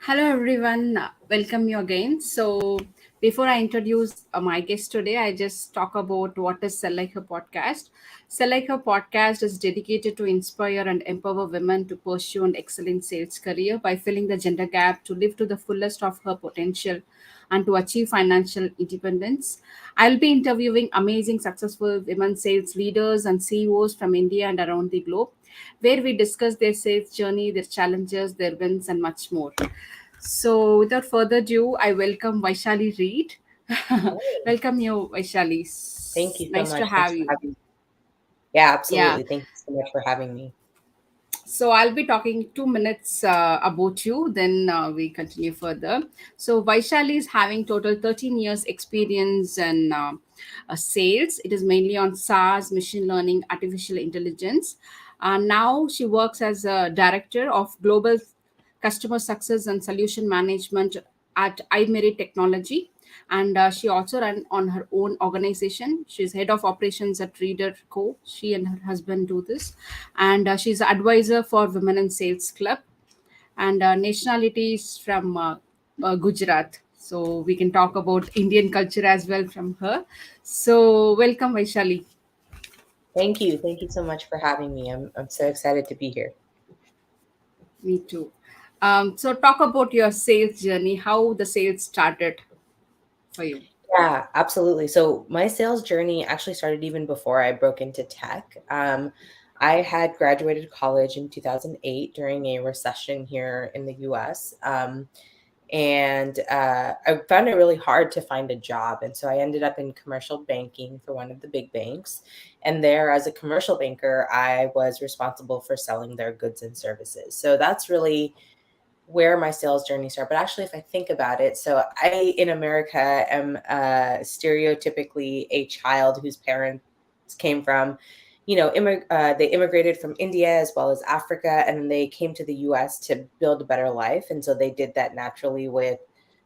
Hello, everyone. Welcome you again. So, before I introduce my guest today, I just talk about what is Sell Like Her podcast. Sell Like Her podcast is dedicated to inspire and empower women to pursue an excellent sales career by filling the gender gap, to live to the fullest of her potential, and to achieve financial independence. I'll be interviewing amazing, successful women sales leaders and CEOs from India and around the globe, where we discuss their sales journey, their challenges, their wins, and much more. So, without further ado, I welcome Vaishali Reed. Hey, Welcome you, Vaishali. thank you so Nice to much. Thanks have for you. having me. Yeah, Yeah. absolutely. Thank you so much for having me. So, I'll be talking 2 minutes about you, then we continue further. So, Vaishali is having total 13 years experience in sales. It is mainly on SaaS, machine learning, artificial intelligence. Now she works as a director of global customer success and solution management at iMerit Technology. And she also ran on her own organization. She's head of operations at Reader Co. She and her husband do this. And she's advisor for Women in Sales Club. And nationality is from Gujarat. So we can talk about Indian culture as well from her. So welcome, Vaishali. Thank you. Thank you so much for having me. I'm so excited to be here. Me too. So talk about your sales journey, how the sales started for you. Yeah, absolutely. So my sales journey actually started even before I broke into tech. I had graduated college in 2008 during a recession here in the US. And I found it really hard to find a job. And so I ended up in commercial banking for one of the big banks. And there, as a commercial banker, I was responsible for selling their goods and services. So that's really where my sales journey started. But actually, if I think about it, so I in America am stereotypically a child whose parents came from, they immigrated from India as well as Africa, and then they came to the US to build a better life. And so they did that naturally with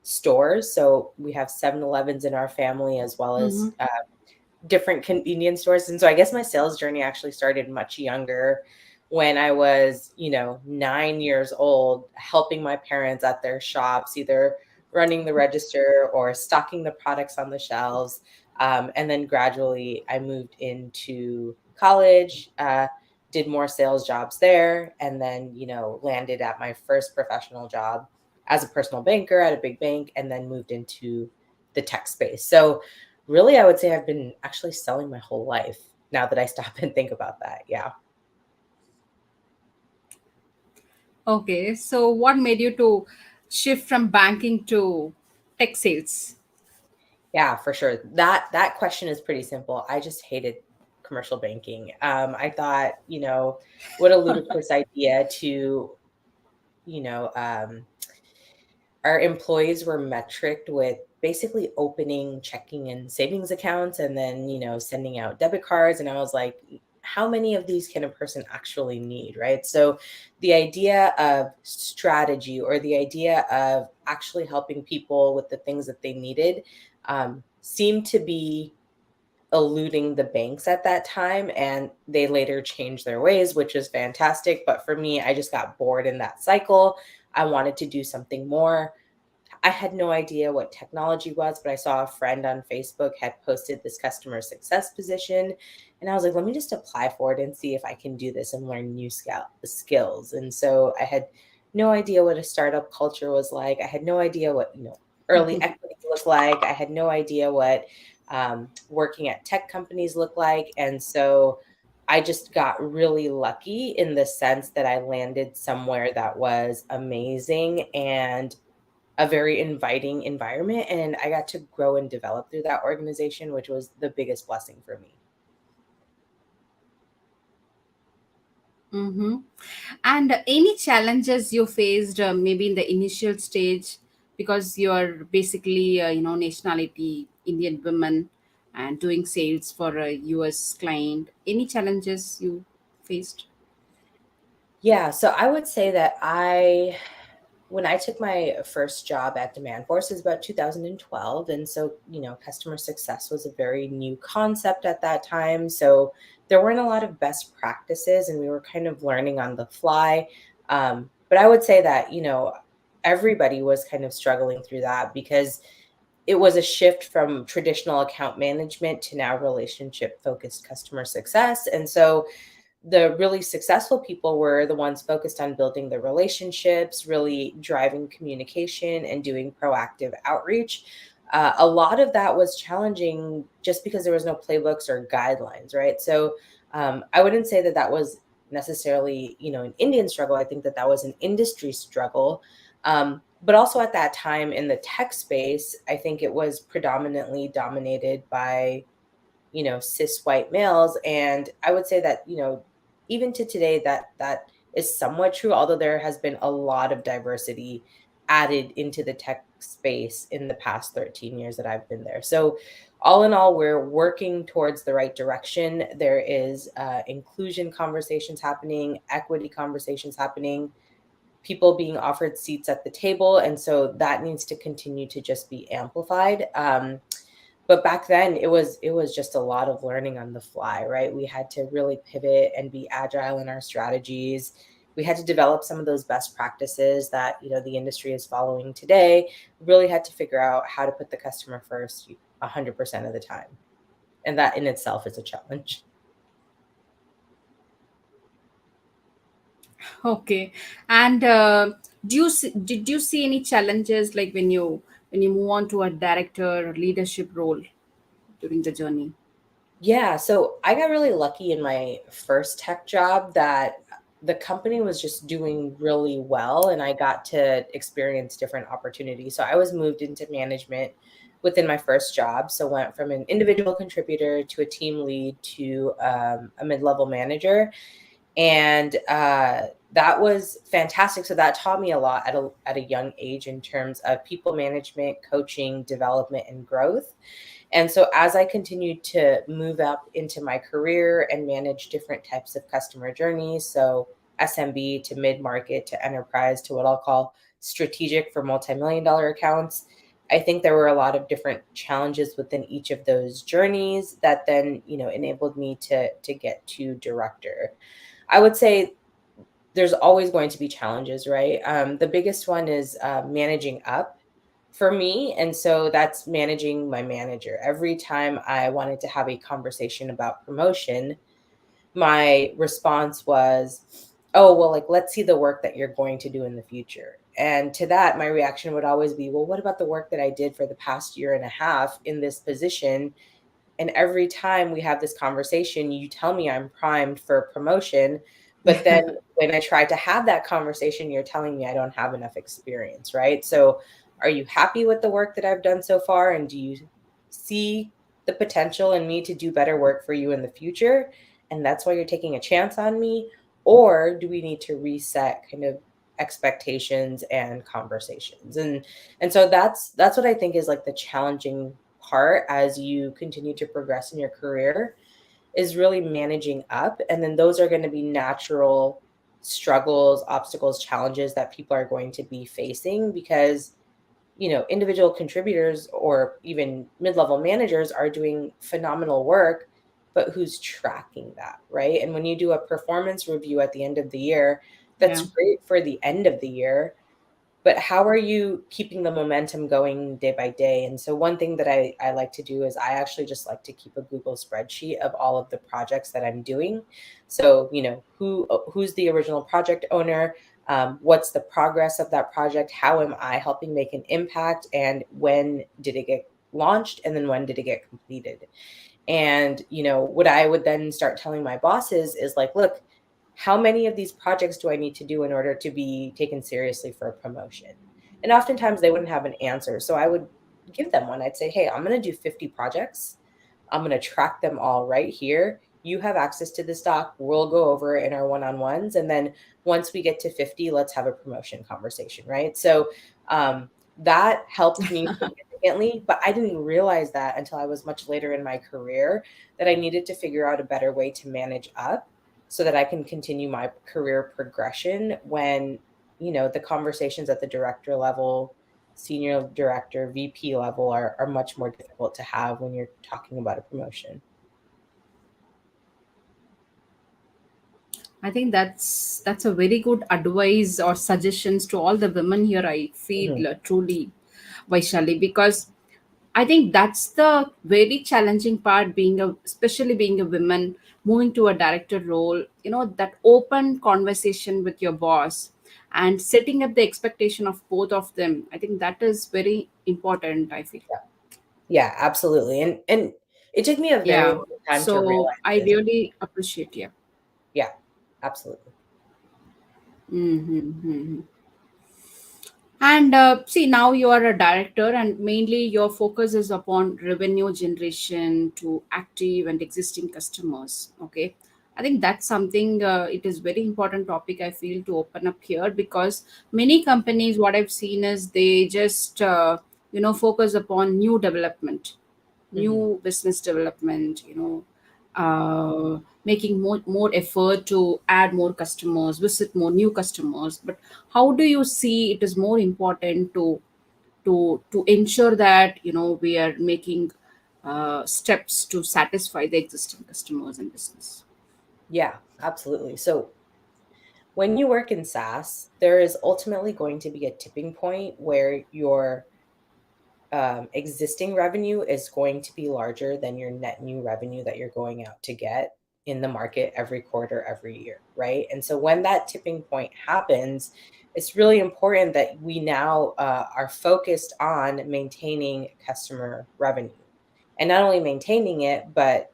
stores. So we have 7-Elevens in our family as well as Mm-hmm. different convenience stores. And so I guess my sales journey actually started much younger when I was, 9 years old, helping my parents at their shops, either running the register or stocking the products on the shelves. And then gradually I moved into college, did more sales jobs there, and then, landed at my first professional job as a personal banker at a big bank, and then moved into the tech space. So really, I would say I've been actually selling my whole life now that I stop and think about that. Yeah. Okay, so what made you to shift from banking to tech sales? Yeah, for sure. That question is pretty simple. I just hated commercial banking. I thought, what a ludicrous idea to, you know, um, our employees were metriced with basically opening checking and savings accounts and then, sending out debit cards. And I was like, how many of these can a person actually need? Right. So the idea of strategy or the idea of actually helping people with the things that they needed seemed to be eluding the banks at that time, and they later changed their ways, which is fantastic. But for me, I just got bored in that cycle. I wanted to do something more. I had no idea what technology was, but I saw a friend on Facebook had posted this customer success position. And I was like, let me just apply for it and see if I can do this and learn new skills. And so I had no idea what a startup culture was like. I had no idea what, early equity looked like. I had no idea what working at tech companies look like. And so I just got really lucky in the sense that I landed somewhere that was amazing and a very inviting environment, and I got to grow and develop through that organization, which was the biggest blessing for me. Mm-hmm. And any challenges you faced, maybe in the initial stage, because you're basically, nationality Indian woman and doing sales for a US client. Any challenges you faced? Yeah, so I would say that when I took my first job at Demand Force, it was about 2012. And so, customer success was a very new concept at that time. So there weren't a lot of best practices and we were kind of learning on the fly. But I would say that, everybody was kind of struggling through that because it was a shift from traditional account management to now relationship focused customer success. And so the really successful people were the ones focused on building the relationships, really driving communication and doing proactive outreach. A lot of that was challenging just because there was no playbooks or guidelines, right? So I wouldn't say that that was necessarily, an Indian struggle. I think that that was an industry struggle. But also at that time in the tech space, I think it was predominantly dominated by cis white males. And I would say that, even to today, that is somewhat true, although there has been a lot of diversity added into the tech space in the past 13 years that I've been there. So all in all, we're working towards the right direction. There is inclusion conversations happening, equity conversations happening, people being offered seats at the table. And so that needs to continue to just be amplified. But back then it was just a lot of learning on the fly, right? We had to really pivot and be agile in our strategies. We had to develop some of those best practices that the industry is following today. We really had to figure out how to put the customer first 100% of the time, and that in itself is a challenge. Okay. And did you see any challenges like when you move on to a director or leadership role during the journey? Yeah, so I got really lucky in my first tech job that the company was just doing really well and I got to experience different opportunities. So I was moved into management within my first job. So went from an individual contributor to a team lead to a mid-level manager. And that was fantastic. So that taught me a lot at a young age in terms of people management, coaching, development, and growth. And so as I continued to move up into my career and manage different types of customer journeys, so SMB to mid market to enterprise to what I'll call strategic for multi-million dollar accounts, I think there were a lot of different challenges within each of those journeys that then, enabled me to get to director. I would say there's always going to be challenges, right? The biggest one is managing up for me. And so that's managing my manager. Every time I wanted to have a conversation about promotion, my response was, oh, well, like, let's see the work that you're going to do in the future. And to that, my reaction would always be, well, what about the work that I did for the past year and a half in this position? And every time we have this conversation, you tell me I'm primed for promotion. But then when I try to have that conversation, you're telling me I don't have enough experience, right? So are you happy with the work that I've done so far? And do you see the potential in me to do better work for you in the future? And that's why you're taking a chance on me? Or do we need to reset kind of expectations and conversations? And so that's what I think is like the challenging part as you continue to progress in your career, is really managing up. And then those are going to be natural struggles, obstacles, challenges that people are going to be facing because, individual contributors or even mid-level managers are doing phenomenal work, but who's tracking that, right? And when you do a performance review at the end of the year, that's Yeah. great for the end of the year, but how are you keeping the momentum going day by day? And so one thing that I like to do is I actually just like to keep a Google spreadsheet of all of the projects that I'm doing. So, who's the original project owner? What's the progress of that project? How am I helping make an impact? And when did it get launched? And then when did it get completed? And, what I would then start telling my bosses is like, look, how many of these projects do I need to do in order to be taken seriously for a promotion? And oftentimes they wouldn't have an answer. So I would give them one. I'd say, hey, I'm going to do 50 projects. I'm going to track them all right here. You have access to this doc. We'll go over it in our one on ones. And then once we get to 50, let's have a promotion conversation, right? So that helped me significantly, but I didn't realize that until I was much later in my career, that I needed to figure out a better way to manage up so that I can continue my career progression when, the conversations at the director level, senior director, VP level are much more difficult to have when you're talking about a promotion. I think that's a very good advice or suggestions to all the women here. I Mhm. feel truly, Vaishali, because I think that's the very challenging part, being a, especially being a woman, moving to a director role. You know, that open conversation with your boss and setting up the expectation of both of them. I think that is very important, I feel. Yeah. Yeah, absolutely. And it took me a very Yeah. long time to So realize I this. really appreciate, yeah. Yeah, absolutely. Mm-hmm. And see, now you are a director, and mainly your focus is upon revenue generation to active and existing customers. Okay, I think that's something. It is very important topic, I feel, to open up here, because many companies, what I've seen is they just focus upon new development, Mhm. new business development. Making more effort to add more customers, visit more new customers. But how do you see it is more important to ensure that we are making steps to satisfy the existing customers and business? Yeah, absolutely. So when you work in SaaS, there is ultimately going to be a tipping point where your existing revenue is going to be larger than your net new revenue that you're going out to get in the market every quarter, every year, right? And so when that tipping point happens, it's really important that we now are focused on maintaining customer revenue, and not only maintaining it, but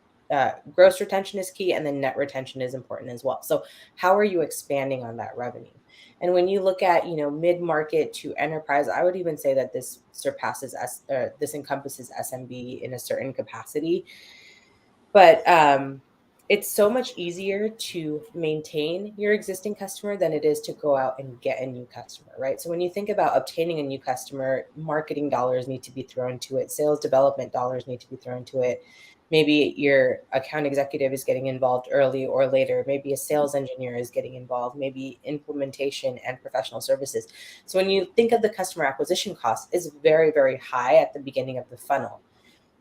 gross retention is key, and then net retention is important as well. So how are you expanding on that revenue? And when you look at, mid market to enterprise, I would even say that this this encompasses SMB in a certain capacity. But it's so much easier to maintain your existing customer than it is to go out and get a new customer, right? So when you think about obtaining a new customer, marketing dollars need to be thrown to it, sales development dollars need to be thrown to it. Maybe your account executive is getting involved early or later. Maybe a sales engineer is getting involved, maybe implementation and professional services. So when you think of the customer acquisition cost, it's very, very high at the beginning of the funnel.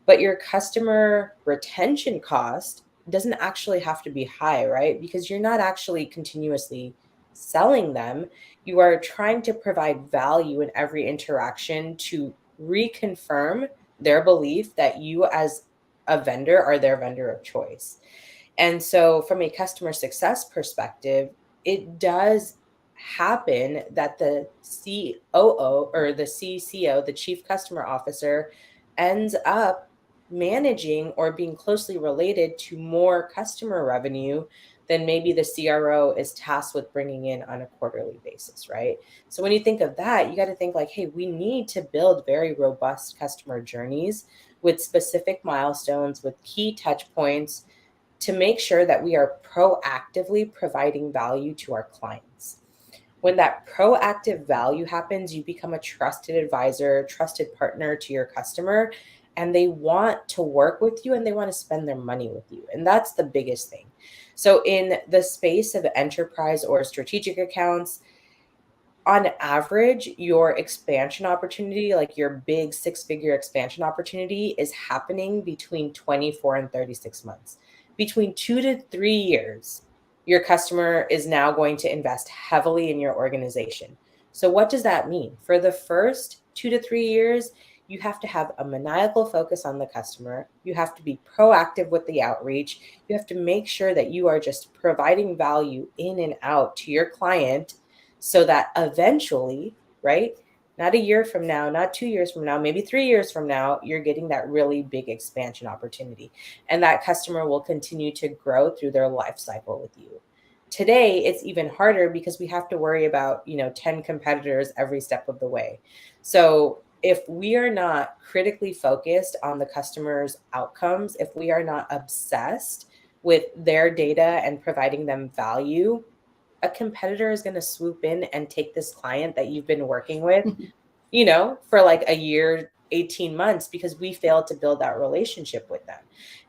But your customer retention cost doesn't actually have to be high, right? Because you're not actually continuously selling them. You are trying to provide value in every interaction to reconfirm their belief that you, as a vendor, are their vendor of choice. And so, from a customer success perspective, it does happen that the COO or the CCO, the Chief Customer Officer, ends up managing or being closely related to more customer revenue than maybe the CRO is tasked with bringing in on a quarterly basis, right? So when you think of that, you got to think like, hey, we need to build very robust customer journeys with specific milestones, with key touch points, to make sure that we are proactively providing value to our clients. When that proactive value happens, you become a trusted advisor, trusted partner to your customer, and they want to work with you and they want to spend their money with you. And that's the biggest thing. So, in the space of enterprise or strategic accounts, on average, your expansion opportunity, like your big six-figure expansion opportunity, is happening between 24 and 36 months. Between 2 to 3 years, your customer is now going to invest heavily in your organization. So, what does that mean? For the first 2 to 3 years, you have to have a maniacal focus on the customer. You have to be proactive with the outreach. You have to make sure that you are just providing value in and out to your client so that eventually, right? Not a year from now, not 2 years from now, maybe 3 years from now, you're getting that really big expansion opportunity. And that customer will continue to grow through their life cycle with you. Today, it's even harder because we have to worry about, 10 competitors every step of the way. So if we are not critically focused on the customer's outcomes, if we are not obsessed with their data and providing them value, a competitor is going to swoop in and take this client that you've been working with, for like a year, 18 months, because we failed to build that relationship with them.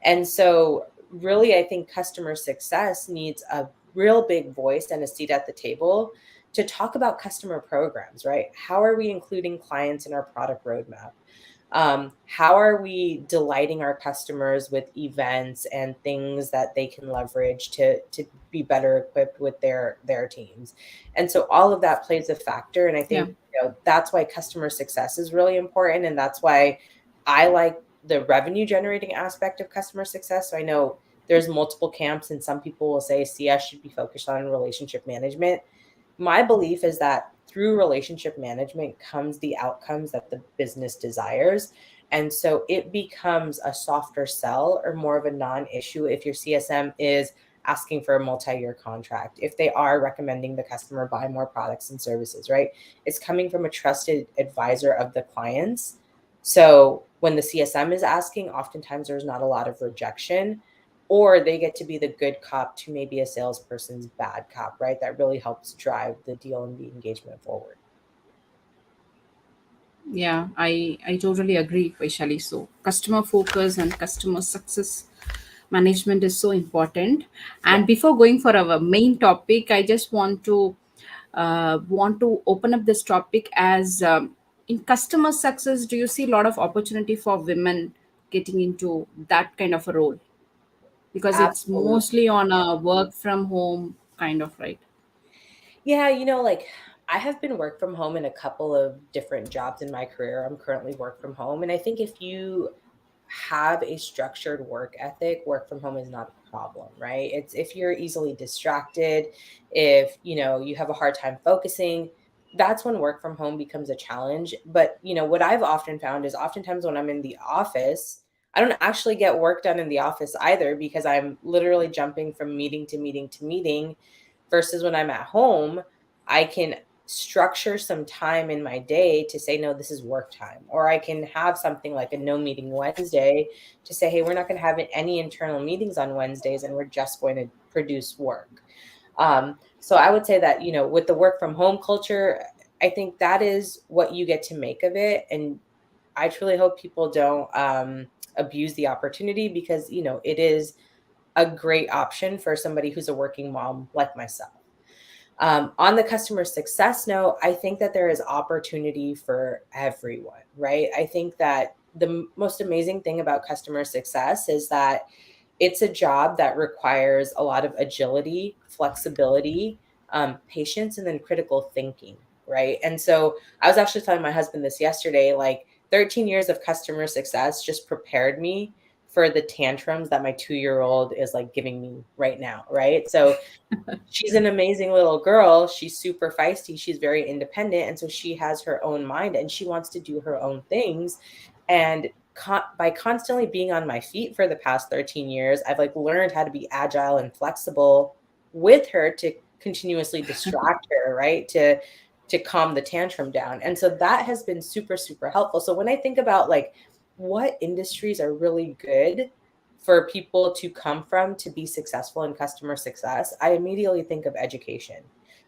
And so, really, I think customer success needs a real big voice and a seat at the table to talk about customer programs, right? How are we including clients in our product roadmap? How are we delighting our customers with events and things that they can leverage to be better equipped with their teams? And so all of that plays a factor. And I Yeah. think, that's why customer success is really important. And that's why I like the revenue generating aspect of customer success. So I know there's multiple camps, and some people will say CS should be focused on relationship management. My belief is that through relationship management comes the outcomes that the business desires. And so it becomes a softer sell or more of a non-issue if your CSM is asking for a multi-year contract, if they are recommending the customer buy more products and services, right? It's coming from a trusted advisor of the clients. So when the CSM is asking, oftentimes there's not a lot of rejection, or they get to be the good cop to maybe a salesperson's bad cop, right? That really helps drive the deal and the engagement forward. Yeah, I totally agree, Vaishali. So customer focus and customer success management is so important. Yeah, And before going for our main topic, I just want to open up this topic as in customer success. Do you see a lot of opportunity for women getting into that kind of a role? Because it's absolutely. mostly on a work from home kind of, right? Yeah, like I have been work from home in a couple of different jobs in my career. I'm currently work from home. And I think if you have a structured work ethic, work from home is not a problem, right? It's if you're easily distracted, if you have a hard time focusing, that's when work from home becomes a challenge. But what I've often found is oftentimes when I'm in the office, I don't actually get work done in the office either, because I'm literally jumping from meeting to meeting to meeting, versus when I'm at home, I can structure some time in my day to say, no, this is work time. Or I can have something like a no meeting Wednesday to say, hey, we're not going to have any internal meetings on Wednesdays, and we're just going to produce work. So I would say that, with the work from home culture, I think that is what you get to make of it. And I truly hope people don't abuse the opportunity, because, it is a great option for somebody who's a working mom like myself. On the customer success note, I think that there is opportunity for everyone, right? I think that the most amazing thing about customer success is that it's a job that requires a lot of agility, flexibility, patience, and then critical thinking, right? And so I was actually telling my husband this yesterday, like 13 years of customer success just prepared me for the tantrums that my 2-year old is like giving me right now, right? So she's an amazing little girl. She's super feisty. She's very independent. And so she has her own mind and she wants to do her own things. And by constantly being on my feet for the past 13 years, I've like learned how to be agile and flexible with her to continuously distract her, right? To calm the tantrum down. And so that has been super, super helpful. So when I think about like what industries are really good for people to come from to be successful in customer success, I immediately think of education.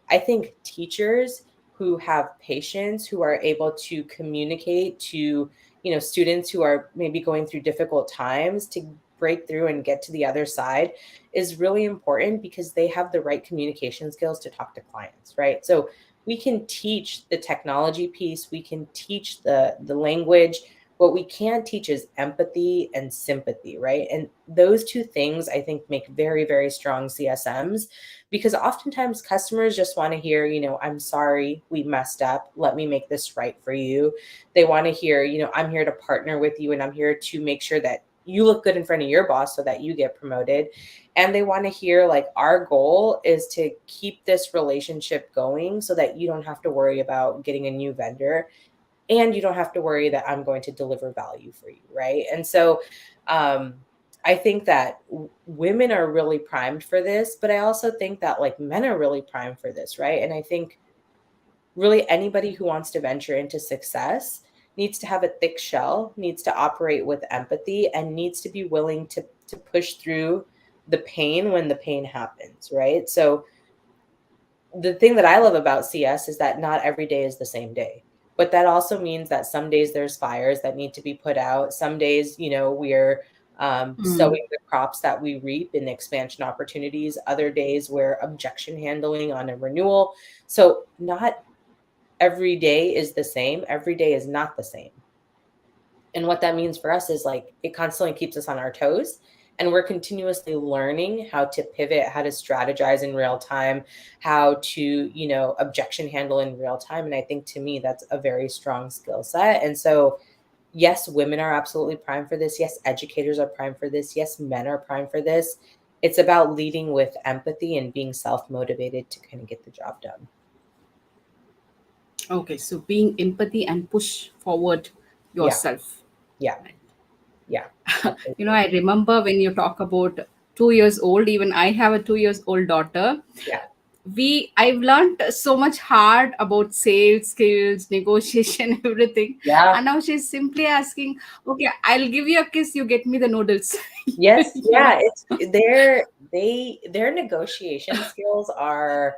I think teachers who have patience, who are able to communicate to, students who are maybe going through difficult times to break through and get to the other side is really important, because they have the right communication skills to talk to clients, right? So we can teach the technology piece, we can teach the language. What we can teach is empathy and sympathy, right? And those two things I think make very, very strong CSMs, because oftentimes customers just want to hear, I'm sorry, we messed up. Let me make this right for you. They want to hear, I'm here to partner with you and I'm here to make sure that you look good in front of your boss so that you get promoted. And they want to hear, like, our goal is to keep this relationship going so that you don't have to worry about getting a new vendor, and you don't have to worry that I'm going to deliver value for you, right? And so I think that women are really primed for this, but I also think that like men are really primed for this, right? And I think really anybody who wants to venture into success needs to have a thick shell, needs to operate with empathy, and needs to be willing to push through the pain when the pain happens, right? So the thing that I love about CS is that not every day is the same day. But that also means that some days there's fires that need to be put out. Some days, we're Mm. sowing the crops that we reap in expansion opportunities. Other days we're objection handling on a renewal. So not every day is the same. Every day is not the same. And what that means for us is like it constantly keeps us on our toes, and we're continuously learning how to pivot, how to strategize in real time, how to, objection handle in real time. And I think to me, that's a very strong skill set. And so, yes, women are absolutely primed for this. Yes, educators are primed for this. Yes, men are primed for this. It's about leading with empathy and being self-motivated to kind of get the job done. Okay, so being empathy and push forward Yeah. yourself. Yeah. Yeah. I Absolutely. remember when you talk about 2 years old, even I have a 2 years old daughter. Yeah. I've learned so much hard about sales skills, negotiation, everything. Yeah. And now she's simply asking, okay, I'll give you a kiss, you get me the noodles. Yes, you yeah, know it's their negotiation skills are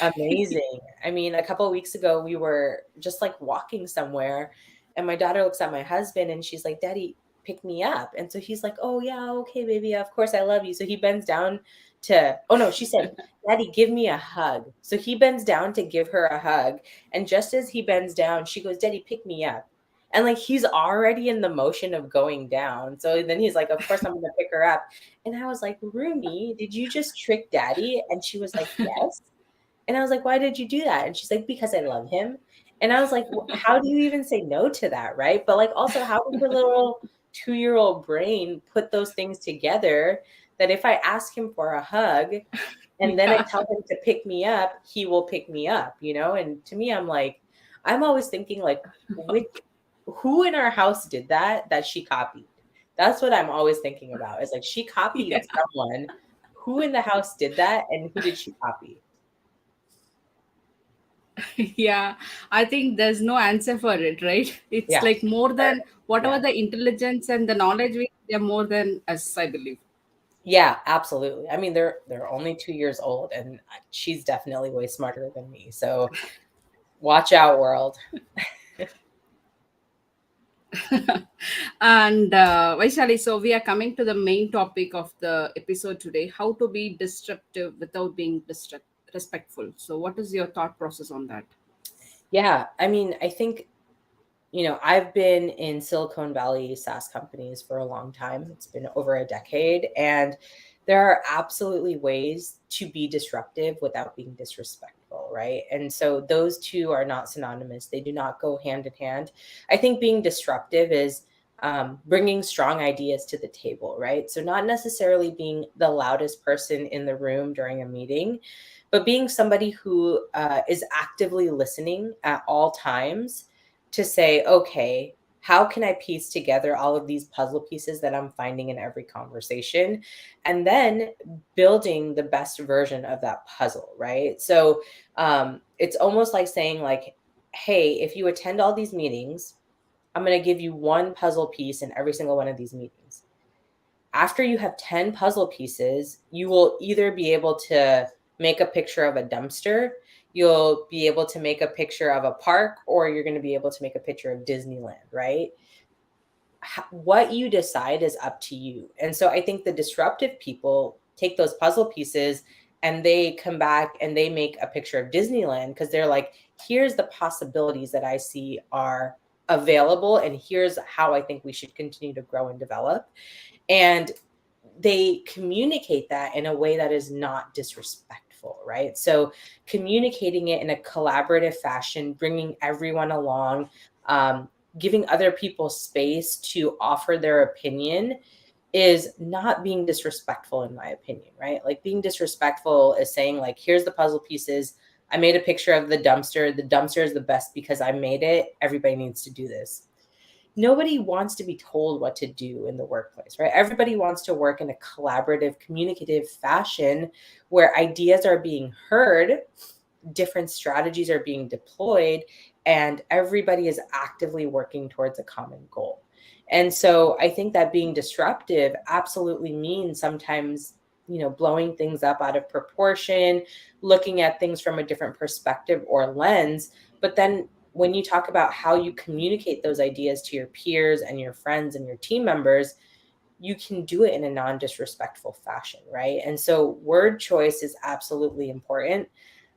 amazing. I mean, a couple of weeks ago, we were just like walking somewhere, and my daughter looks at my husband and she's like, "Daddy, pick me up." And so he's like, "Oh, yeah, okay, baby. Of course, I love you." So he bends down oh no, she said, "Daddy, give me a hug." So he bends down to give her a hug. And just as he bends down, she goes, "Daddy, pick me up." And like he's already in the motion of going down. So then he's like, "Of course, I'm going to pick her up." And I was like, "Rumi, did you just trick daddy?" And she was like, "Yes." And I was like, "Why did you do that?" And she's like, "Because I love him." And I was like, How do you even say no to that?" Right. But like, also, how does her little 2-year-old brain put those things together that if I ask him for a hug and then I Yeah. tell him to pick me up, he will pick me up, And to me, I'm always thinking, like, which, who in our house did that she copied? That's what I'm always thinking about. Is like she copied Yeah. someone. Who in the house did that, and who did she copy? Yeah, I think there's no answer for it, right? It's Yeah, like more than yeah, whatever the intelligence and the knowledge they're more than us, I believe. yeah, absolutely. I mean, they're only 2 years old, and she's definitely way smarter than me. So watch out, world. And Vaishali, so we are coming to the main topic of the episode today: how to be disruptive without being respectful. So, what is your thought process on that? Yeah, I mean, I think I've been in Silicon Valley SaaS companies for a long time. It's been over a decade. And there are absolutely ways to be disruptive without being disrespectful, right? And so those two are not synonymous, they do not go hand in hand. I think being disruptive is bringing strong ideas to the table, right? So, not necessarily being the loudest person in the room during a meeting, but being somebody who is actively listening at all times to say, okay, how can I piece together all of these puzzle pieces that I'm finding in every conversation? And then building the best version of that puzzle, right? So it's almost like saying, like, hey, if you attend all these meetings, I'm going to give you one puzzle piece in every single one of these meetings. After you have 10 puzzle pieces, you will either be able to make a picture of a dumpster, you'll be able to make a picture of a park, or you're going to be able to make a picture of Disneyland, right? What you decide is up to you. And so I think the disruptive people take those puzzle pieces and they come back and they make a picture of Disneyland because they're like, here's the possibilities that I see are available, and here's how I think we should continue to grow and develop. And they communicate that in a way that is not disrespectful, right? So communicating it in a collaborative fashion, bringing everyone along, giving other people space to offer their opinion is not being disrespectful, in my opinion, right? Like, being disrespectful is saying, like, here's the puzzle pieces, I made a picture of the dumpster is the best because I made it, everybody needs to do this. Nobody wants to be told what to do in the workplace, right? Everybody wants to work in a collaborative, communicative fashion where ideas are being heard, different strategies are being deployed, and everybody is actively working towards a common goal. And so I think that being disruptive absolutely means sometimes, blowing things up out of proportion, looking at things from a different perspective or lens. But then when you talk about how you communicate those ideas to your peers and your friends and your team members, you can do it in a non disrespectful fashion, right? And so word choice is absolutely important.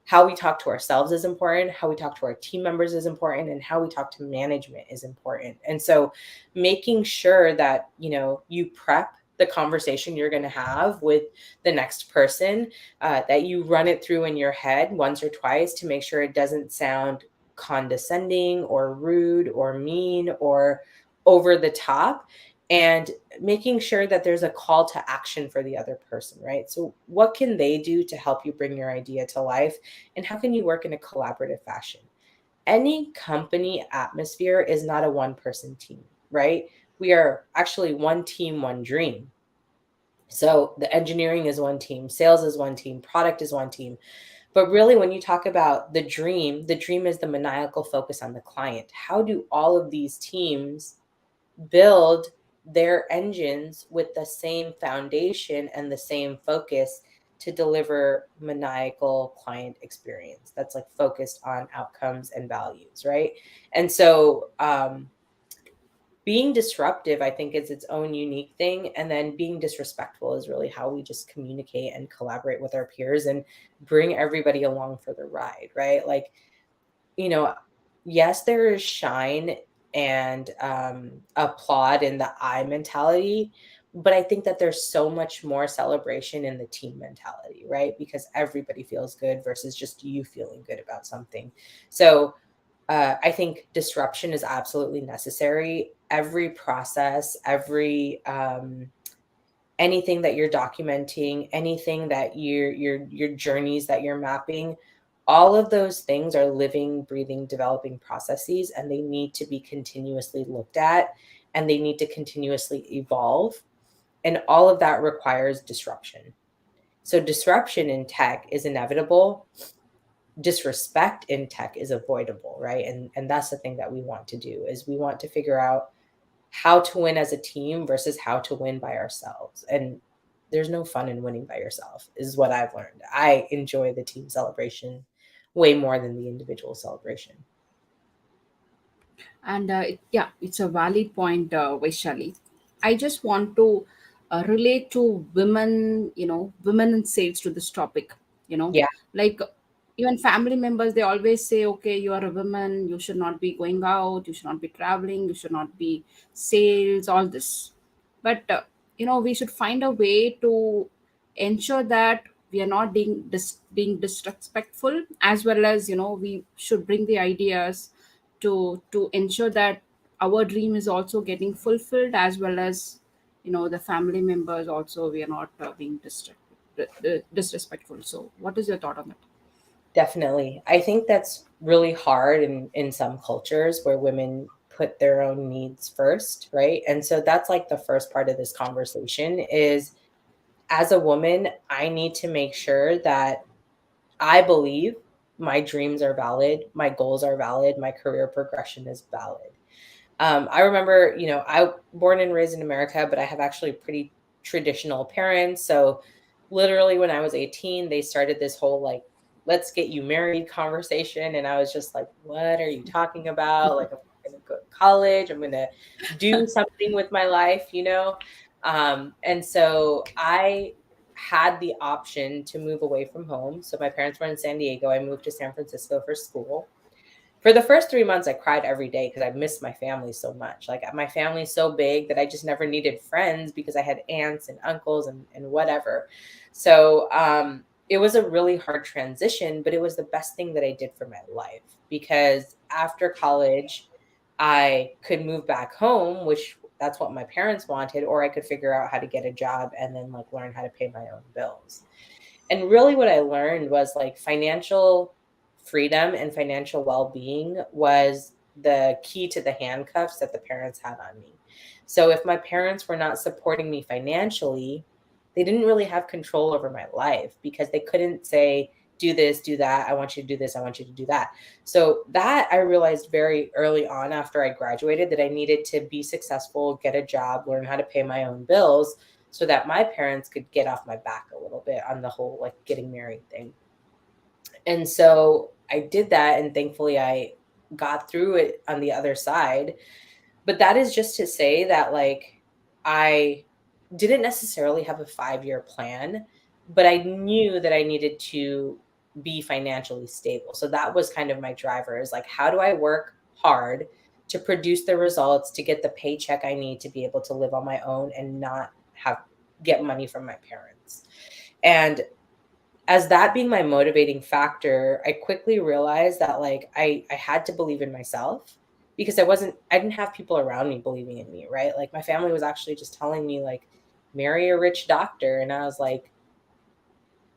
how we talk to ourselves is important, how we talk to our team members is important, and how we talk to management is important. And so making sure that, you prep the conversation you're going to have with the next person, that you run it through in your head once or twice to make sure it doesn't sound condescending or rude or mean or over the top, and making sure that there's a call to action for the other person, right? So what can they do to help you bring your idea to life, and how can you work in a collaborative fashion? Any company atmosphere is not a one person team, right? We are actually one team, one dream. So the engineering is one team, sales is one team, product is one team. But really, when you talk about the dream is the maniacal focus on the client. How do all of these teams build their engines with the same foundation and the same focus to deliver maniacal client experience that's like focused on outcomes and values, right? And so being disruptive, I think, is its own unique thing. And then being disrespectful is really how we just communicate and collaborate with our peers and bring everybody along for the ride, right? Like, you know, yes, there is shine and applaud in the I mentality, but I think that there's so much more celebration in the team mentality, right? Because everybody feels good versus just you feeling good about something. So I think disruption is absolutely necessary. Every process, every anything that you're documenting, anything that your journeys that you're mapping, all of those things are living, breathing, developing processes, and they need to be continuously looked at, and they need to continuously evolve. And all of that requires disruption. So disruption in tech is inevitable. Disrespect in tech is avoidable, right? And that's the thing that we want to do, is we want to figure out how to win as a team versus how to win by ourselves. And there's no fun in winning by yourself, is what I've learned. I enjoy the team celebration way more than the individual celebration. And yeah, it's a valid point, Vaishali. I just want to relate to women, women in sales to this topic. You know, Yeah, like even family members, they always say, okay, you are a woman, you should not be going out, you should not be traveling, you should not be sales, all this. But we should find a way to ensure that we are not being disrespectful, as well as we should bring the ideas to ensure that our dream is also getting fulfilled, as well as the family members also, we are not being disrespectful. So what is your thought on that? definitely. I think that's really hard in some cultures where women put their own needs first, right? And so that's like the first part of this conversation is, as a woman, I need to make sure that I believe my dreams are valid, my goals are valid, my career progression is valid. I remember, I born and raised in America, but I have actually pretty traditional parents. So literally when I was 18, they started this whole like, let's get you married conversation. And I was just like, what are you talking about? Like, I'm going to go to college. I'm going to do something with my life. And so I had the option to move away from home. So my parents were in San Diego. I moved to San Francisco for school. For the first 3 months, I cried every day because I missed my family so much. Like, my family's so big that I just never needed friends because I had aunts and uncles and whatever. So it was a really hard transition, but it was the best thing that I did for my life, because after college, I could move back home, which that's what my parents wanted, or I could figure out how to get a job and then like learn how to pay my own bills. And really what I learned was like financial freedom and financial well-being was the key to the handcuffs that the parents had on me. So if my parents were not supporting me financially, they didn't really have control over my life, because they couldn't say, do this, do that. I want you to do this. I want you to do that. So that I realized very early on after I graduated, that I needed to be successful, get a job, learn how to pay my own bills, so that my parents could get off my back a little bit on the whole like getting married thing. And so I did that, and thankfully I got through it on the other side. But that is just to say that like I didn't necessarily have a 5-year plan, but I knew that I needed to be financially stable. So that was kind of my driver, is like, how do I work hard to produce the results, to get the paycheck I need to be able to live on my own and not have get money from my parents. And as that being my motivating factor, I quickly realized that like I had to believe in myself, because I didn't have people around me believing in me, right? Like my family was actually just telling me like, marry a rich doctor. And I was like,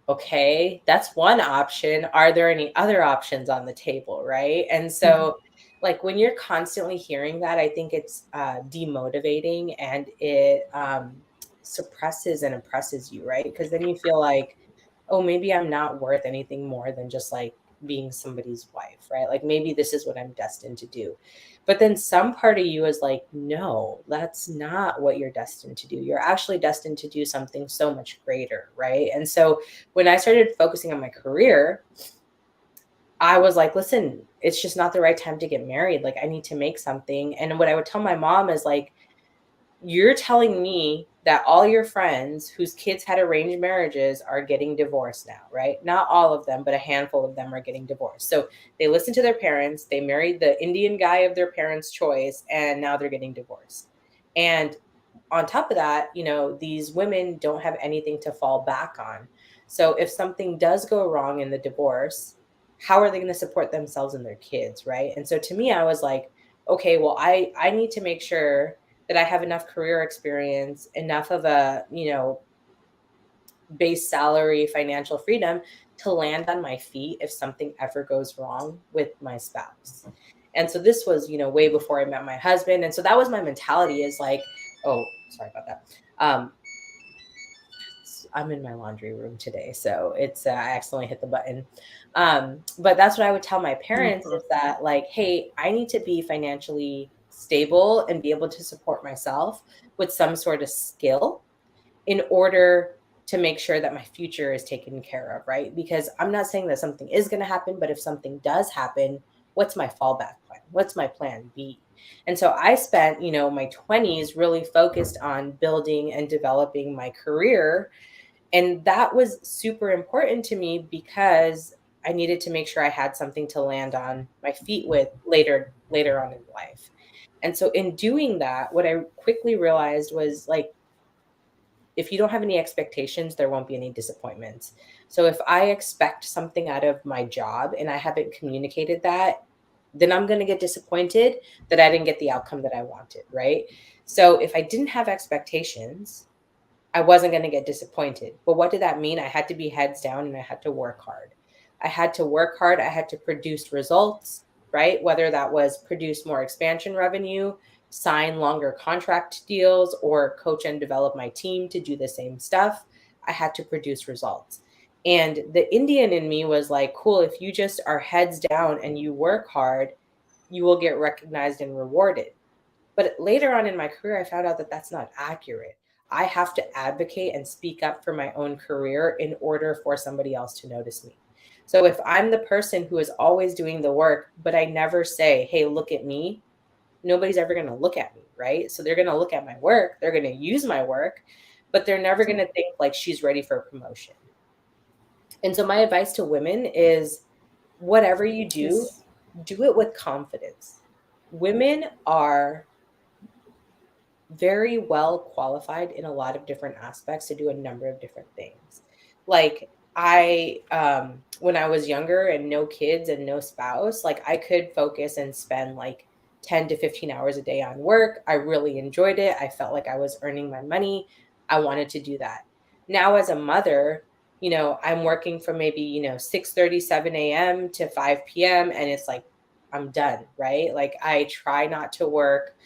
okay, that's one option. Are there any other options on the table, right? And so like when you're constantly hearing that, I think it's demotivating, and it suppresses and oppresses you, right? Because then you feel like, oh, maybe I'm not worth anything more than just like being somebody's wife, right? Like maybe this is what I'm destined to do. But then some part of you is like, no, that's not what you're destined to do. You're actually destined to do something so much greater, right? And so when I started focusing on my career, I was like, listen, it's just not the right time to get married. Like, I need to make something. And what I would tell my mom is like, you're telling me that all your friends whose kids had arranged marriages are getting divorced now, right? Not all of them, but a handful of them are getting divorced. So they listened to their parents, they married the Indian guy of their parents' choice, and now they're getting divorced. And on top of that, you know, these women don't have anything to fall back on. So if something does go wrong in the divorce, how are they going to support themselves and their kids, right? And so to me, I was like, okay, well, I need to make sure that I have enough career experience, enough of a, you know, base salary, financial freedom to land on my feet if something ever goes wrong with my spouse. And so this was, you know, way before I met my husband. And so that was my mentality, is like, oh, sorry about that. I'm in my laundry room today, so it's I accidentally hit the button. But that's what I would tell my parents, is that like, hey, I need to be financially stable and be able to support myself with some sort of skill in order to make sure that my future is taken care of, right? Because I'm not saying that something is going to happen, but if something does happen, what's my fallback plan? What's my plan B? And so I spent, you know, my 20s really focused on building and developing my career, and that was super important to me because I needed to make sure I had something to land on my feet with later on in life. And so in doing that, what I quickly realized was like, if you don't have any expectations, there won't be any disappointments. So if I expect something out of my job and I haven't communicated that, then I'm going to get disappointed that I didn't get the outcome that I wanted, right? So if I didn't have expectations, I wasn't going to get disappointed. But what did that mean? I had to be heads down and I had to work hard. I had to work hard. I had to produce results, right? Whether that was produce more expansion revenue, sign longer contract deals, or coach and develop my team to do the same stuff, I had to produce results. And the Indian in me was like, cool, if you just are heads down and you work hard, you will get recognized and rewarded. But later on in my career, I found out that that's not accurate. I have to advocate and speak up for my own career in order for somebody else to notice me. So if I'm the person who is always doing the work, but I never say, hey, look at me, nobody's ever going to look at me, right? So they're going to look at my work, they're going to use my work, but they're never going to think like she's ready for a promotion. And so my advice to women is, whatever you do it with confidence. Women are very well qualified in a lot of different aspects to do a number of different things. Like when I was younger and no kids and no spouse, like I could focus and spend like 10 to 15 hours a day on work. I really enjoyed it. I felt like I was earning my money. I wanted to do that. Now as a mother, you know, I'm working from maybe, you know, 6:30, 7 a.m. to 5 p.m. and it's like I'm done, right? Like I try not to work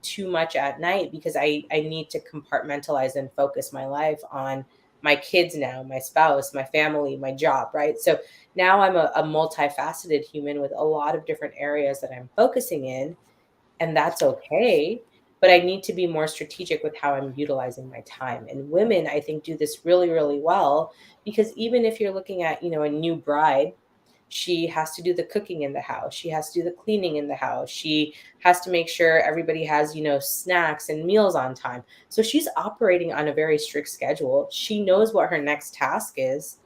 too much at night because I need to compartmentalize and focus my life on my kids now, my spouse, my family, my job, right? So now I'm a multifaceted human with a lot of different areas that I'm focusing in, and that's okay. But I need to be more strategic with how I'm utilizing my time. And women, I think, do this really, really well because even if you're looking at, you know, a new bride, she has to do the cooking in the house. She has to do the cleaning in the house. She has to make sure everybody has, you know, snacks and meals on time. So she's operating on a very strict schedule. She knows what her next task is.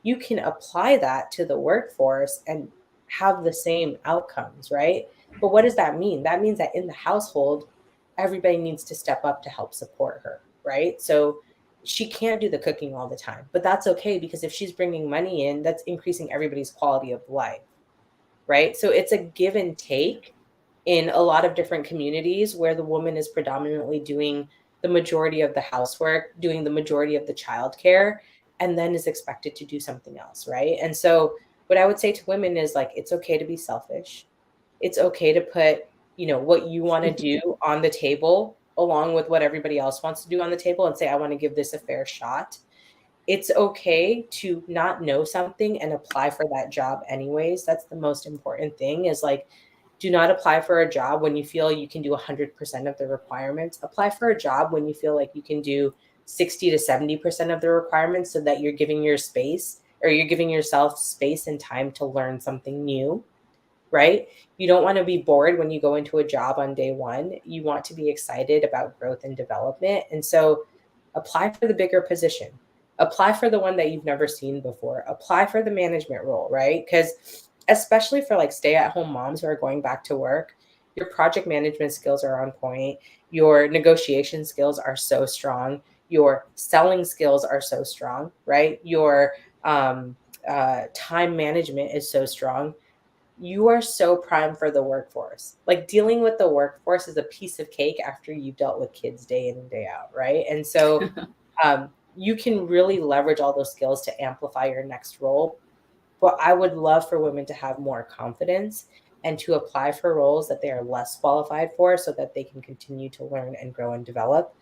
you can apply that to the workforce and have the same outcomes, right? But what does that mean? That means that in the household, everybody needs to step up to help support her, right? So she can't do the cooking all the time, but that's okay, because if she's bringing money in, that's increasing everybody's quality of life, right? So it's a give and take in a lot of different communities where the woman is predominantly doing the majority of the housework, doing the majority of the childcare, and then is expected to do something else, right? And so what I would say to women is like, it's okay to be selfish. It's okay to put, what you want to do on the table along with what everybody else wants to do on the table, and say, I want to give this a fair shot. It's okay to not know something and apply for that job anyways. That's the most important thing, is like, do not apply for a job when you feel you can do 100% of the requirements. Apply for a job when you feel like you can do 60 to 70% of the requirements, so that you're giving you're giving yourself space and time to learn something new, right? You don't want to be bored when you go into a job on day one. You want to be excited about growth and development. And so apply for the bigger position. Apply for the one that you've never seen before. Apply for the management role, right? Because especially for like stay-at-home moms who are going back to work, your project management skills are on point. Your negotiation skills are so strong. Your selling skills are so strong, right? Your time management is so strong. You are so primed for the workforce. Like, dealing with the workforce is a piece of cake after you've dealt with kids day in and day out, right? And so you can really leverage all those skills to amplify your next role. But I would love for women to have more confidence and to apply for roles that they are less qualified for, so that they can continue to learn and grow and develop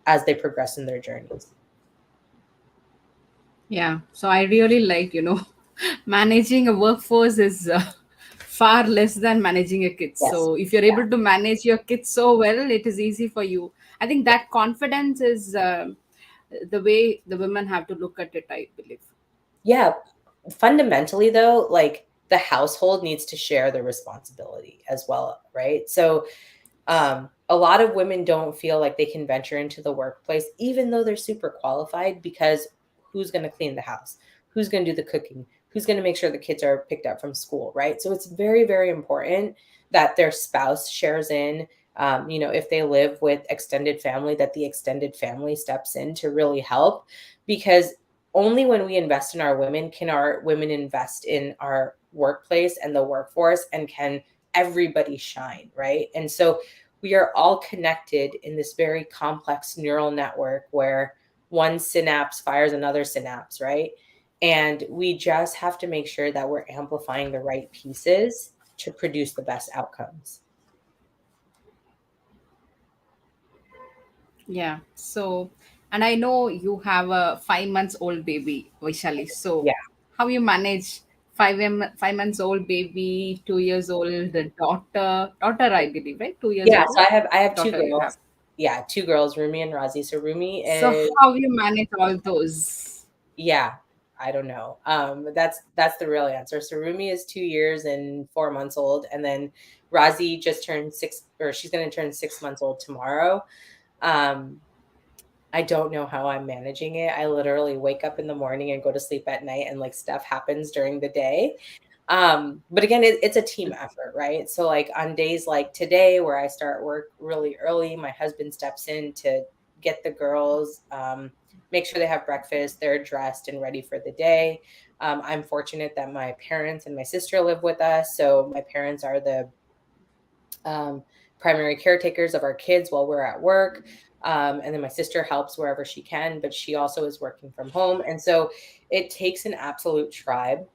as they progress in their journeys. Yeah. So I really like, managing a workforce is far less than managing a kid. Yes. So if you're Yeah. able to manage your kids so well, it is easy for you. I think Yeah. that confidence is the way the women have to look at it, I believe. Yeah. Fundamentally, though, like, the household needs to share the responsibility as well, right? So a lot of women don't feel like they can venture into the workplace, even though they're super qualified, because who's going to clean the house? Who's going to do the cooking? Who's going to make sure the kids are picked up from school, right? So it's very, very important that their spouse shares in. If they live with extended family, that the extended family steps in to really help, because only when we invest in our women can our women invest in our workplace and the workforce, and can everybody shine, right? And so we are all connected in this very complex neural network where one synapse fires another synapse, right? And we just have to make sure that we're amplifying the right pieces to produce the best outcomes. Yeah. So, and I know you have a 5 months old baby, Vaishali. So, Yeah. how you manage 5 months old baby, 2 years old daughter, I believe, right? 2 years Yeah. old So I have two daughter you have. girls. Yeah, two girls, Rumi and Razi. So Rumi So, is, how you manage all those? yeah, I don't know. That's the real answer. So Rumi is 2 years and 4 months old, and then Razi just turned six, or she's going to turn 6 months old tomorrow. Um, I don't know how I'm managing it. I literally wake up in the morning and go to sleep at night, and like stuff happens during the day. But again, it's a team effort, right? So like on days like today where I start work really early, my husband steps in to get the girls, make sure they have breakfast, they're dressed and ready for the day. I'm fortunate that my parents and my sister live with us. So my parents are the um, primary caretakers of our kids while we're at work. And then my sister helps wherever she can, but she also is working from home. And so it takes an absolute tribe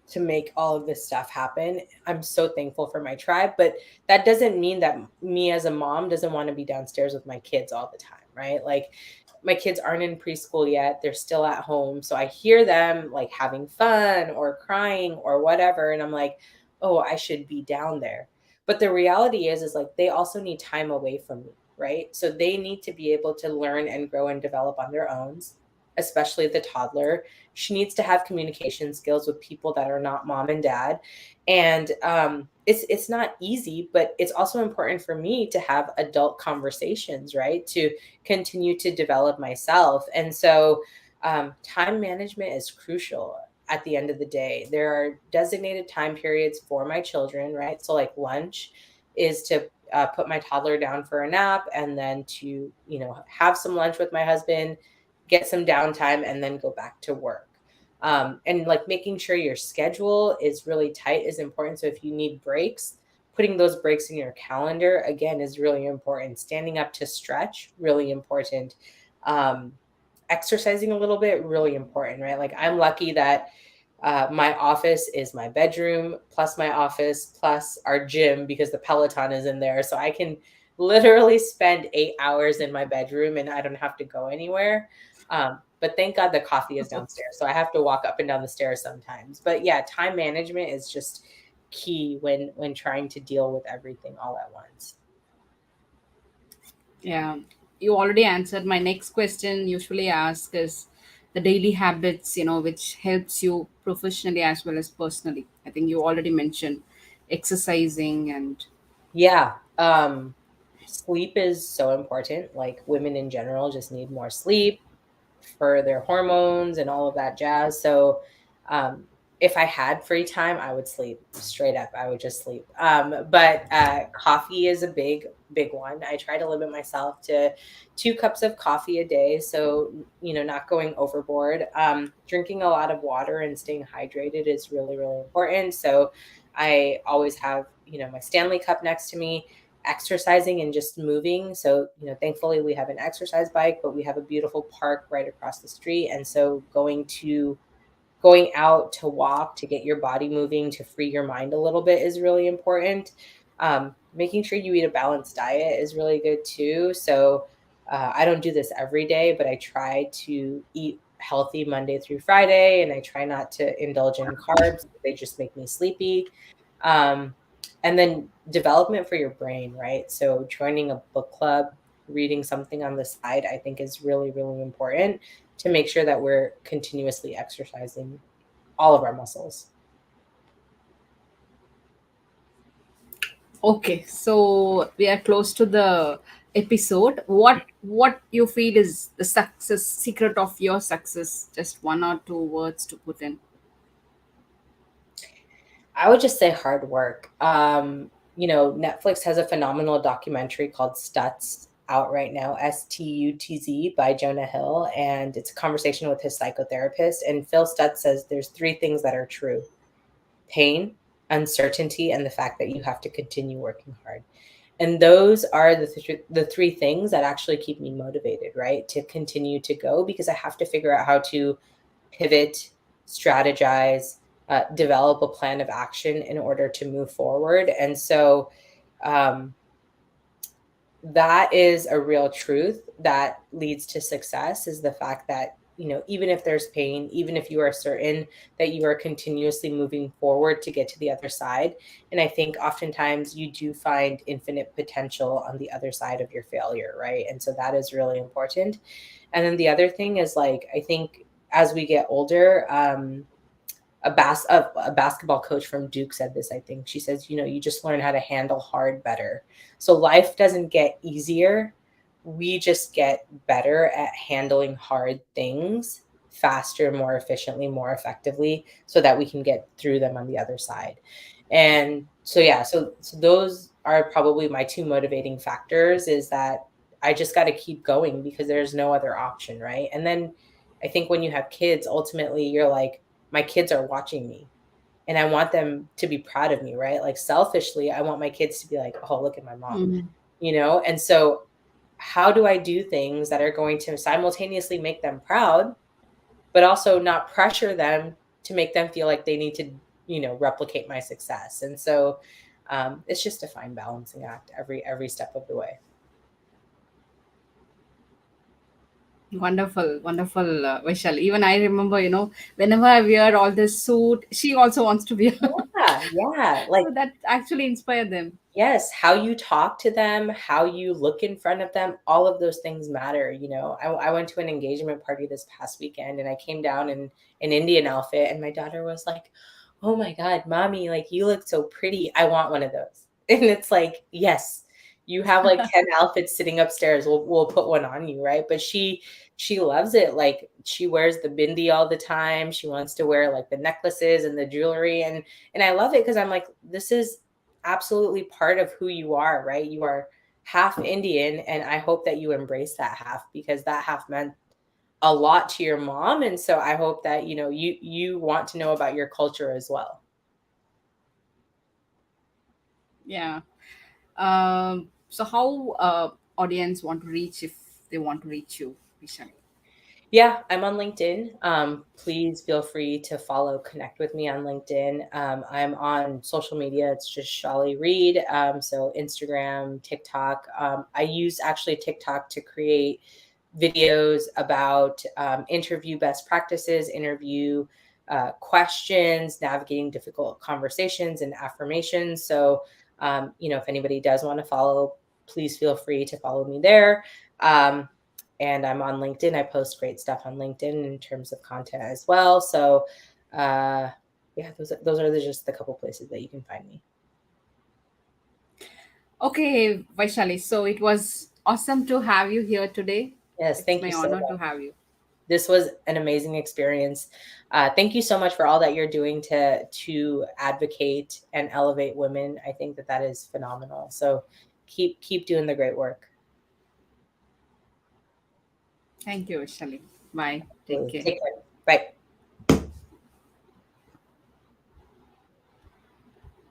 to make all of this stuff happen. I'm so thankful for my tribe, but that doesn't mean that me as a mom doesn't want to be downstairs with my kids all the time, right? Like, my kids aren't in preschool yet. They're still at home. So I hear them like having fun or crying or whatever, and I'm like, "Oh, I should be down there." But the reality is like they also need time away from me, right? So they need to be able to learn and grow and develop on their own, especially the toddler. She needs to have communication skills with people that are not mom and dad. And it's not easy, but it's also important for me to have adult conversations, right? To continue to develop myself. And so Time management is crucial at the end of the day. There are designated time periods for my children, right? So, like lunch is to put my toddler down for a nap and then to, have some lunch with my husband, get some downtime, and then go back to work. And like making sure your schedule is really tight is important. So, if you need breaks, putting those breaks in your calendar again is really important. Standing up to stretch, really important. Um, Exercising a little bit, really important, right? Like I'm lucky that my office is my bedroom plus my office plus our gym because the Peloton is in there. So I can literally spend 8 hours in my bedroom and I don't have to go anywhere. But thank God the coffee is downstairs. So I have to walk up and down the stairs sometimes. But yeah, time management is just key when trying to deal with everything all at once. Yeah, you already answered my next question. Usually ask is the daily habits, which helps you professionally as well as personally. I think you already mentioned exercising and Yeah. Sleep is so important. Like women in general just need more sleep for their hormones and all of that jazz. So, if I had free time, I would sleep straight up. I would just sleep. But coffee is a big one. I try to limit myself to 2 cups of coffee a day. So, not going overboard. Drinking a lot of water and staying hydrated is really, really important. So, I always have, my Stanley cup next to me, exercising and just moving. So, thankfully we have an exercise bike, but we have a beautiful park right across the street. And so going out to walk, to get your body moving, to free your mind a little bit is really important. Making sure you eat a balanced diet is really good too. So I don't do this every day, but I try to eat healthy Monday through Friday, and I try not to indulge in carbs. They just make me sleepy. Um, and then development for your brain, right? So joining a book club, reading something on the side, I think is really, really important to make sure that we're continuously exercising all of our muscles. okay. So we are close to the episode. What you feel is the success secret of your success? Just one or two words to put in. I would just say hard work. Netflix has a phenomenal documentary called Stutz out right now, Stutz by Jonah Hill, and it's a conversation with his psychotherapist. And Phil Stutz says there's 3 things that are true: pain, uncertainty, and the fact that you have to continue working hard. And those are the 3 things that actually keep me motivated, right? To continue to go because I have to figure out how to pivot, strategize, develop a plan of action in order to move forward. And so um, that is a real truth that leads to success, is the fact that, even if there's pain, even if you are certain that you are continuously moving forward to get to the other side. And I think oftentimes you do find infinite potential on the other side of your failure, right? And so that is really important. And then the other thing is, like, I think as we get older, a basketball coach from Duke said this, I think. She says, you just learn how to handle hard better. So life doesn't get easier. We just get better at handling hard things faster, more efficiently, more effectively, so that we can get through them on the other side. And so yeah, so those are probably my 2 motivating factors, is that I just got to keep going because there's no other option, right? And then I think when you have kids, ultimately you're like, my kids are watching me and I want them to be proud of me, right? Like selfishly, I want my kids to be like, oh, look at my mom, Mhm. And so how do I do things that are going to simultaneously make them proud, but also not pressure them to make them feel like they need to, replicate my success? And so it's just a fine balancing act every step of the way. Wonderful, wonderful, Vaishal. Even I remember, whenever I wear all this suit, she also wants to wear. Yeah, yeah. Like, So that actually inspired them. yes, how you talk to them, how you look in front of them, all of those things matter. I went to an engagement party this past weekend and I came down in an Indian outfit, and my daughter was like, "Oh my God, mommy, like you look so pretty. I want one of those." And it's like, yes, you have like 10 outfits sitting upstairs. We'll put one on you, right? But she loves it. Like she wears the bindi all the time. She wants to wear like the necklaces and the jewelry, and I love it because I'm like, this is absolutely part of who you are, right? You are half Indian, and I hope that you embrace that half, because that half meant a lot to your mom. And so I hope that, you want to know about your culture as well. Yeah. So how audience want to reach if they want to reach you, Vishali? Yeah, I'm on LinkedIn. Please feel free to follow, connect with me on LinkedIn. I'm on social media. It's just Shali Reed. So Instagram, TikTok. I use actually TikTok to create videos about interview best practices, interview questions, navigating difficult conversations, and affirmations. So, if anybody does want to follow, please feel free to follow me there. Um, and I'm on LinkedIn. I post great stuff on LinkedIn in terms of content as well. So, yeah, those are just the couple places that you can find me. Okay, Vaishali. So it was awesome to have you here today. Yes, It's thank my you so honor much. to have you. This was an amazing experience. Thank you so much for all that you're doing to advocate and elevate women. I think that is phenomenal. So keep doing the great work. Thank you, Vaishali. Bye. Take care. Take care. Bye.